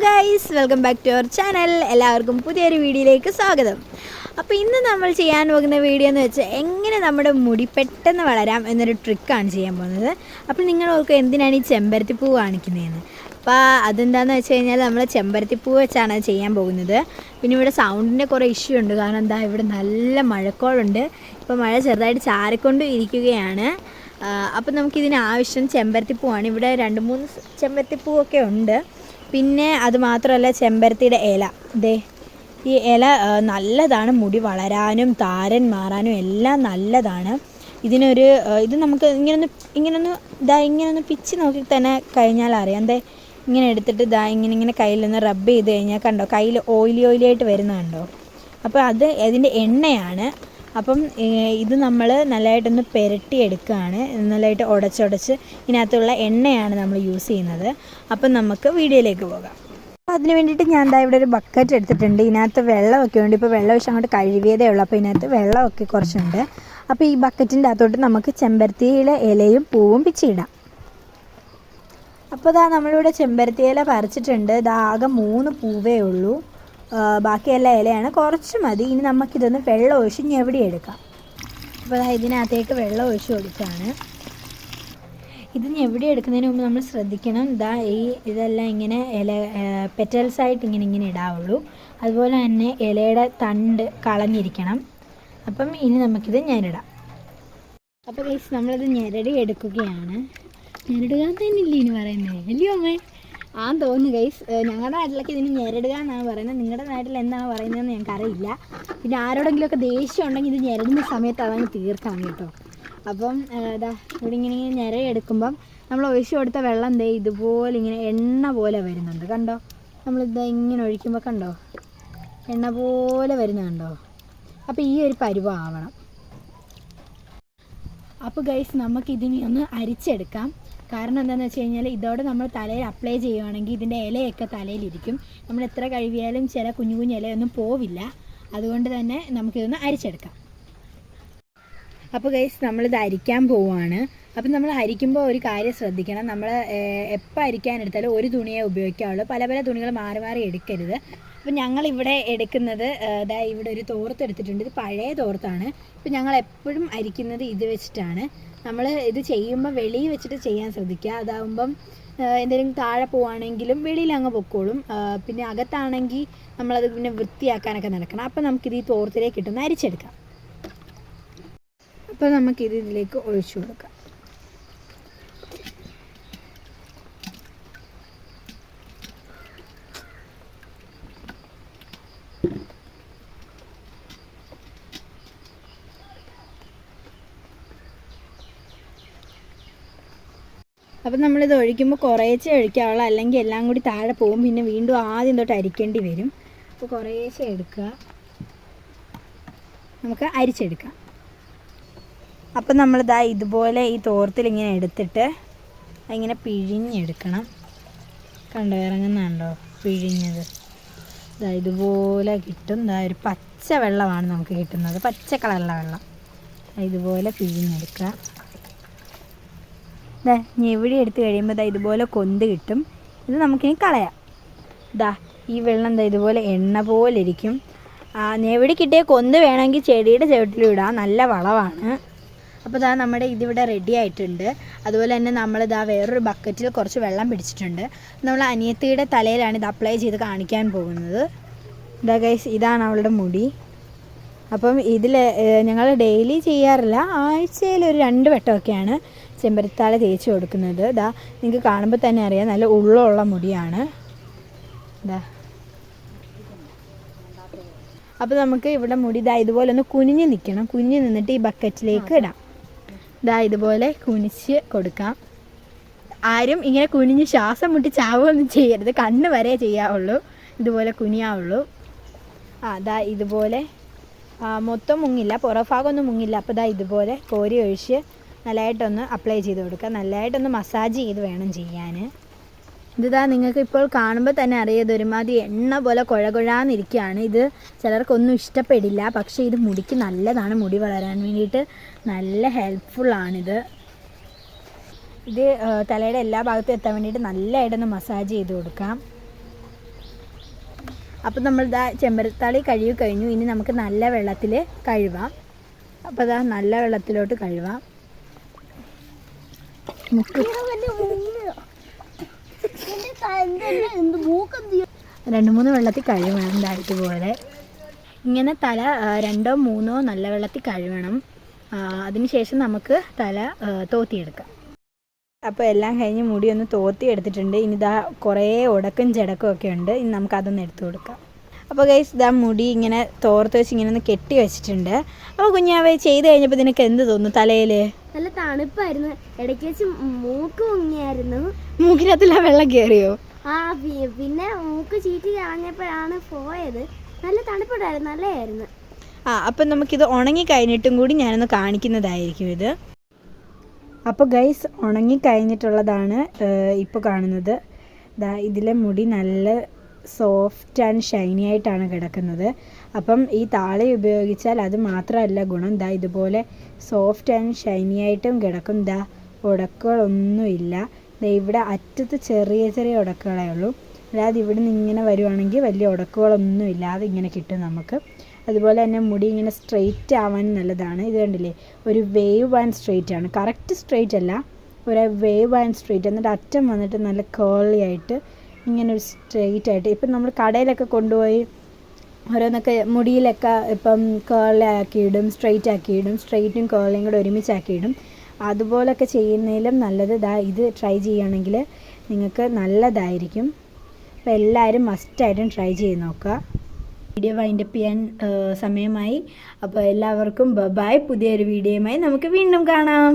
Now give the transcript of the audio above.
Guys, welcome back to our channel. എല്ലാവർക്കും പുതിയൊരു വീഡിയോയിലേക്ക് സ്വാഗതം. അപ്പോൾ ഇന്ന് നമ്മൾ ചെയ്യാൻ പോകുന്ന വീഡിയോ എന്ന് വെച്ചാൽ എങ്ങനെ നമ്മുടെ മുടി പെട്ടെന്ന് വളരാം എന്നൊരു ട്രിക്കാണ് ചെയ്യാൻ പോകുന്നത്. അപ്പോൾ നിങ്ങൾ ഓർക്കും എന്തിനാണ് ഈ ചെമ്പരത്തിപ്പൂ കാണിക്കുന്നതെന്ന്. അപ്പോൾ അതെന്താണെന്ന് വെച്ച് കഴിഞ്ഞാൽ നമ്മൾ ചെമ്പരത്തിപ്പൂ വെച്ചാണ് ചെയ്യാൻ പോകുന്നത്. പിന്നെ ഇവിടെ സൗണ്ടിൻ്റെ കുറേ ഇഷ്യൂ ഉണ്ട്, കാരണം എന്താ ഇവിടെ നല്ല മഴക്കോളുണ്ട്. ഇപ്പോൾ മഴ ചെറുതായിട്ട് ചാറിക്കൊണ്ട് ഇരിക്കുകയാണ്. അപ്പോൾ നമുക്കിതിന് ആവശ്യം ചെമ്പരത്തിപ്പൂവാണ്. ഇവിടെ 2-3 ചെമ്പരത്തിപ്പൂവൊക്കെ ഉണ്ട്. പിന്നെ അത് മാത്രമല്ല, ചെമ്പരത്തിയുടെ ഇല, ഈ ഇല നല്ലതാണ്, മുടി വളരാനും താരൻ മാറാനും എല്ലാം നല്ലതാണ്. ഇത് നമുക്ക് ഇങ്ങനൊന്ന് പിച്ച് നോക്കി തന്നെ കഴിഞ്ഞാൽ അറിയാം. ഇങ്ങനെ എടുത്തിട്ട് ഇങ്ങനെ കയ്യിലൊന്ന് റബ്ബ് ചെയ്ത് കഴിഞ്ഞാൽ കണ്ടോ, കയ്യിൽ ഓയിലി ആയിട്ട് വരുന്നത് കണ്ടോ. അപ്പോൾ അതിൻ്റെ എണ്ണയാണ്. അപ്പം ഇത് നമ്മൾ നല്ലതായിട്ടൊന്ന് പുരട്ടിയെടുക്കുകയാണ്, നല്ലതായിട്ട് ഉടച്ച് ഇതിനകത്തുള്ള എണ്ണയാണ് നമ്മൾ യൂസ് ചെയ്യുന്നത്. അപ്പം നമുക്ക് വീഡിയോയിലേക്ക് പോകാം. അപ്പോൾ അതിന് വേണ്ടിയിട്ട് ഞാൻ ഇവിടെ ഒരു ബക്കറ്റ് എടുത്തിട്ടുണ്ട്. ഇതിനകത്ത് വെള്ളമൊക്കെ ഉണ്ട്. ഇപ്പോൾ വെള്ളം ഒഴിച്ച് അങ്ങോട്ട് കഴുകിയതേ ഉള്ളൂ. അപ്പോൾ ഇതിനകത്ത് വെള്ളമൊക്കെ കുറച്ചുണ്ട്. അപ്പോൾ ഈ ബക്കറ്റിൻ്റെ അകത്തോട്ട് നമുക്ക് ചെമ്പരത്തിയിലെ ഇലയും പൂവും പിച്ചിടാം. അപ്പോൾ നമ്മളിവിടെ ചെമ്പരത്തി ഇല പറിച്ചിട്ടുണ്ട്. ആകെ 3 പൂവേ ഉള്ളൂ, ബാക്കിയെല്ലാം ഇലയാണ്, കുറച്ച് മതി. ഇനി നമുക്കിതൊന്ന് വെള്ളം ഒഴിച്ച് ഞെവിടിയെടുക്കാം. അപ്പോൾ ഇതിനകത്തേക്ക് വെള്ളം ഒഴിച്ച് കൊടുക്കുകയാണ്. ഇത് ഞെവിടിയെടുക്കുന്നതിന് മുമ്പ് നമ്മൾ ശ്രദ്ധിക്കണം, ഇതെല്ലാം ഇങ്ങനെ പെറ്റൽസായിട്ട് ഇങ്ങനെ ഇടാവുള്ളൂ. അതുപോലെ തന്നെ ഇലയുടെ തണ്ട് കളഞ്ഞിരിക്കണം. അപ്പം ഇനി നമുക്കിത് ഞെരടാം. അപ്പോൾ ഗൈസ്, നമ്മളിത് ഞെരടി എടുക്കുകയാണ്. ഞെരടുക തന്നെയില്ലേ ഇനി പറയുന്നത്, അല്ലയോ അമ്മേ? തോന്നുന്നു ഗൈസ്. ഞങ്ങളുടെ നാട്ടിലൊക്കെ ഇതിന് ഞെരടുക എന്നാണ് പറയുന്നത്. നിങ്ങളുടെ നാട്ടിൽ എന്താണ് പറയുന്നതെന്ന് ഞങ്ങൾക്കറിയില്ല. പിന്നെ ആരോടെങ്കിലുമൊക്കെ ദേഷ്യം ഉണ്ടെങ്കിൽ ഇത് ഞെരടുന്ന സമയത്ത് അതങ്ങ് തീർക്കണം കേട്ടോ. അപ്പം ഇവിടെ ഇങ്ങനെ ഞെരയെടുക്കുമ്പം നമ്മൾ ഒഴിച്ചു കൊടുത്ത വെള്ളം ഇതുപോലെ ഇങ്ങനെ എണ്ണ പോലെ വരുന്നുണ്ട്, കണ്ടോ. നമ്മളിത് ഇങ്ങനെ ഒഴിക്കുമ്പോൾ കണ്ടോ, എണ്ണ പോലെ വരുന്നുണ്ടോ. അപ്പോൾ ഈ ഒരു പരുവം ആവണം. അപ്പോൾ ഗൈസ്, നമുക്കിതിനെ ഒന്ന് അരിച്ചെടുക്കാം. കാരണം എന്താണെന്ന് വെച്ച് കഴിഞ്ഞാൽ ഇതോടെ നമ്മൾ തലയിൽ അപ്ലൈ ചെയ്യുകയാണെങ്കിൽ ഇതിൻ്റെ ഇലയൊക്കെ തലയിലിരിക്കും. നമ്മൾ എത്ര കഴുകിയാലും ചില കുഞ്ഞു ഇലയൊന്നും പോവില്ല. അതുകൊണ്ട് തന്നെ നമുക്കിതൊന്ന് അരിച്ചെടുക്കാം. അപ്പോൾ ഗൈസ്, നമ്മളിത് അരിക്കാൻ പോവുകയാണ്. അപ്പം നമ്മൾ അരിക്കുമ്പോൾ ഒരു കാര്യം ശ്രദ്ധിക്കണം, നമ്മൾ എപ്പോൾ അരിക്കാനെടുത്താലും ഒരു തുണിയെ ഉപയോഗിക്കാവുള്ളൂ. പല തുണികൾ മാറി എടുക്കരുത്. അപ്പം ഞങ്ങളിവിടെ എടുക്കുന്നത് ഇവിടെ ഒരു തോർത്ത് എടുത്തിട്ടുണ്ട്. ഇത് പഴയ തോർത്താണ്. ഇപ്പം ഞങ്ങൾ എപ്പോഴും അരിക്കുന്നത് ഇത് വെച്ചിട്ടാണ്. നമ്മൾ ഇത് ചെയ്യുമ്പോൾ വെളിയിൽ വെച്ചിട്ട് ചെയ്യാൻ ശ്രദ്ധിക്കുക. അതാവുമ്പം എന്തെങ്കിലും താഴെ പോവുകയാണെങ്കിലും വെളിയിൽ അങ്ങ് പൊക്കോളും. പിന്നെ അകത്താണെങ്കിൽ നമ്മളത് പിന്നെ വൃത്തിയാക്കാനൊക്കെ നടക്കണം. അപ്പം നമുക്കിത് ഈ തോർത്തിലേക്ക് ഇട്ടൊന്ന് അരിച്ചെടുക്കാം. അപ്പോൾ നമുക്കിത് ഇതിലേക്ക് ഒഴിച്ചു കൊടുക്കാം. അപ്പം നമ്മളിത് ഒഴിക്കുമ്പോൾ കുറേശ്ശെ ഒഴിക്കാവുള്ളൂ, അല്ലെങ്കിൽ എല്ലാം കൂടി താഴെ പോകും. പിന്നെ വീണ്ടും ആദ്യം തൊട്ട് അരിക്കേണ്ടി വരും. അപ്പോൾ കുറേശ്ശെ എടുക്കുക, നമുക്ക് അരിച്ചെടുക്കാം. അപ്പം നമ്മളിതാ ഇതുപോലെ ഈ തോർത്തിൽ ഇങ്ങനെ എടുത്തിട്ട് ഇങ്ങനെ പിഴിഞ്ഞെടുക്കണം. കണ്ടോ, ഇറങ്ങുന്നുണ്ടോ പിഴിഞ്ഞത്? ഇതുപോലെ കിട്ടും. ഒരു പച്ച വെള്ളമാണ് നമുക്ക് കിട്ടുന്നത്, പച്ച കളറുള്ള വെള്ളം. ഇതുപോലെ പിഴിഞ്ഞെടുക്കുക. ഞെവിടി എടുത്ത് കഴിയുമ്പോൾ ഇതുപോലെ കൊന്ത് കിട്ടും. ഇത് നമുക്കിനി കളയാം. ഈ വെള്ളം ഇതുപോലെ എണ്ണ പോലെ ഇരിക്കും. ഞെവിടി കിട്ടിയ കൊന്ത് വേണമെങ്കിൽ ചെടിയുടെ ചുവട്ടിലും ഇടാം, നല്ല വളമാണ്. അപ്പോൾ നമ്മുടെ ഇതിവിടെ റെഡി ആയിട്ടുണ്ട്. അതുപോലെ തന്നെ നമ്മൾ വേറൊരു ബക്കറ്റിൽ കുറച്ച് വെള്ളം പിടിച്ചിട്ടുണ്ട്. നമ്മൾ അനിയത്തിയുടെ തലയിലാണ് ഇത് അപ്ലൈ ചെയ്ത് കാണിക്കാൻ പോകുന്നത്. ഗൈസ്, ഇതാണ് അവളുടെ മുടി. അപ്പം ഇതിൽ ഞങ്ങൾ ഡെയിലി ചെയ്യാറില്ല, ആഴ്ചയിൽ ഒരു 2 വട്ടമൊക്കെയാണ് ചെമ്പരത്താഴ തേച്ച് കൊടുക്കുന്നത്. നിങ്ങൾക്ക് കാണുമ്പോൾ തന്നെ അറിയാം, നല്ല ഉള്ളുള്ള മുടിയാണ്. അപ്പോൾ നമുക്ക് ഇവിടെ മുടി ഇതുപോലെ ഒന്ന് കുനിഞ്ഞ് നിൽക്കണം. കുനിഞ്ഞ് നിന്നിട്ട് ഈ ബക്കറ്റിലേക്ക് ഇടാം. ഇതുപോലെ കുനിച്ച് കൊടുക്കാം. ആരും ഇങ്ങനെ കുനിഞ്ഞ് ശ്വാസം മുട്ടി ചാവുകയൊന്നും ചെയ്യരുത്, കണ്ണ് വരെ ചെയ്യാവുള്ളൂ, ഇതുപോലെ കുനിയാവുള്ളൂ. ഇതുപോലെ മൊത്തം മുങ്ങില്ല, പുറഭാഗമൊന്നും മുങ്ങില്ല. അപ്പോൾ ഇതുപോലെ കോരി ഒഴിച്ച് നല്ലതായിട്ടൊന്ന് അപ്ലൈ ചെയ്ത് കൊടുക്കുക. നല്ലതായിട്ടൊന്ന് മസാജ് ചെയ്ത് വേണം ചെയ്യാൻ. നിങ്ങൾക്ക് ഇപ്പോൾ കാണുമ്പോൾ തന്നെ അറിയാം, ഒരുമാതിരി എണ്ണ പോലെ കുഴകുഴാന്നിരിക്കുകയാണ്. ഇത് ചിലർക്കൊന്നും ഇഷ്ടപ്പെടില്ല, പക്ഷേ ഇത് മുടിക്ക് നല്ലതാണ്. മുടി വളരാൻ വേണ്ടിയിട്ട് നല്ല ഹെൽപ്ഫുള്ളാണിത്. ഇത് തലയുടെ എല്ലാ ഭാഗത്തും എത്താൻ വേണ്ടിയിട്ട് നല്ലതായിട്ടൊന്ന് മസാജ് ചെയ്ത് കൊടുക്കാം. അപ്പോൾ നമ്മൾ ഇതാ ചെമ്പരത്താളി കഴുകി കഴിഞ്ഞു. ഇനി നമുക്ക് നല്ല വെള്ളത്തിൽ കഴുകാം. അപ്പോൾ ഇതാ നല്ല വെള്ളത്തിലോട്ട് കഴുകാം. 2-3 വെള്ളത്തിൽ കഴുകണം. ഇതുപോലെ ഇങ്ങനെ തല 2-3 നല്ല വെള്ളത്തിൽ കഴുകണം. അതിനുശേഷം നമുക്ക് തല തോത്തിയെടുക്കാം. അപ്പോൾ എല്ലാം കഴിഞ്ഞ് മുടി ഒന്ന് തോത്തി എടുത്തിട്ടുണ്ട്. ഇനി ഇതാ കുറേ ഉടക്കും ജടക്കും ഒക്കെ ഉണ്ട്. ഇനി നമുക്കതൊന്ന് എടുത്തു കൊടുക്കാം. അപ്പോൾ ഗൈസ് ഇതാ മുടി ഇങ്ങനെ തോർത്ത് വെച്ച് ഇങ്ങനെ ഒന്ന് കെട്ടി വെച്ചിട്ടുണ്ട്. അപ്പോൾ കുഞ്ഞാവേ ചെയ്ത് കഴിഞ്ഞപ്പോൾ നിനക്ക് എന്ത് തോന്നുന്നു? തലയിൽ നല്ല തണുപ്പായിരുന്നു. ഇടയ്ക്ക് വെച്ച് മൂക്ക് മുങ്ങിയായിരുന്നു. മൂക്കിനകത്തെല്ലാം വെള്ളം കയറിയോ? പിന്നെ മൂക്ക് ചീറ്റി കളഞ്ഞപ്പോഴാണ് പോയത്. നല്ല തണുപ്പുണ്ടായിരുന്നു, നല്ലതായിരുന്നു. അപ്പം നമുക്കിത് ഉണങ്ങി കഴിഞ്ഞിട്ടും കൂടി ഞാനൊന്ന് കാണിക്കുന്നതായിരിക്കും ഇത്. അപ്പോൾ ഗൈസ് ഉണങ്ങി കഴിഞ്ഞിട്ടുള്ളതാണ് ഇപ്പോൾ കാണുന്നത്. ഇതിലെ മുടി നല്ല സോഫ്റ്റ് ആൻഡ് ഷൈനി ആയിട്ടാണ് കിടക്കുന്നത്. അപ്പം ഈ താളി ഉപയോഗിച്ചാൽ അത് മാത്രമല്ല ഗുണം, ഇതുപോലെ സോഫ്റ്റ് ആൻഡ് ഷൈനി ആയിട്ടും കിടക്കും. ഉടക്കുകളൊന്നുമില്ല. ഇവിടെ അറ്റത്ത് ചെറിയ ചെറിയ ഉടക്കുകളേ ഉള്ളൂ. അല്ലാതെ ഇവിടെ നിന്ന് ഇങ്ങനെ വരുവാണെങ്കിൽ വലിയ ഉടക്കുകളൊന്നും ഇല്ലാതെ ഇങ്ങനെ കിട്ടും നമുക്ക്. അതുപോലെ തന്നെ മുടി ഇങ്ങനെ സ്ട്രെയിറ്റ് ആവാൻ നല്ലതാണ്. ഇത് കണ്ടില്ലേ, ഒരു വേവ് ആൻഡ് സ്ട്രെയിറ്റ് ആണ്. കറക്റ്റ് സ്ട്രെയിറ്റ് അല്ല, ഒരു വേവ് ആൻഡ് സ്ട്രെയിറ്റ്. എന്നിട്ട് അറ്റം വന്നിട്ട് നല്ല കേളി ആയിട്ട് ഇങ്ങനെ ഒരു സ്ട്രെയിറ്റ് ആയിട്ട്. ഇപ്പം നമ്മൾ കടയിലൊക്കെ കൊണ്ടുപോയി ഓരോന്നൊക്കെ മുടിയിലൊക്കെ ഇപ്പം കേളാക്കിയിടും, സ്ട്രെയിറ്റ് ആക്കിയിടും, സ്ട്രെയിറ്റും കേളിയും കൂടെ ഒരുമിച്ചാക്കിയിടും. അതുപോലൊക്കെ ചെയ്യുന്നതിലും നല്ലത് ഇത് ട്രൈ ചെയ്യുകയാണെങ്കിൽ നിങ്ങൾക്ക് നല്ലതായിരിക്കും. അപ്പോൾ എല്ലാവരും മസ്റ്റായിട്ടും ട്രൈ ചെയ്ത് നോക്കുക. വീഡിയോ വൈൻഡപ്പ് ചെയ്യാൻ സമയമായി. അപ്പോൾ എല്ലാവർക്കും ബൈ. പുതിയൊരു വീഡിയോയുമായി നമുക്ക് വീണ്ടും കാണാം.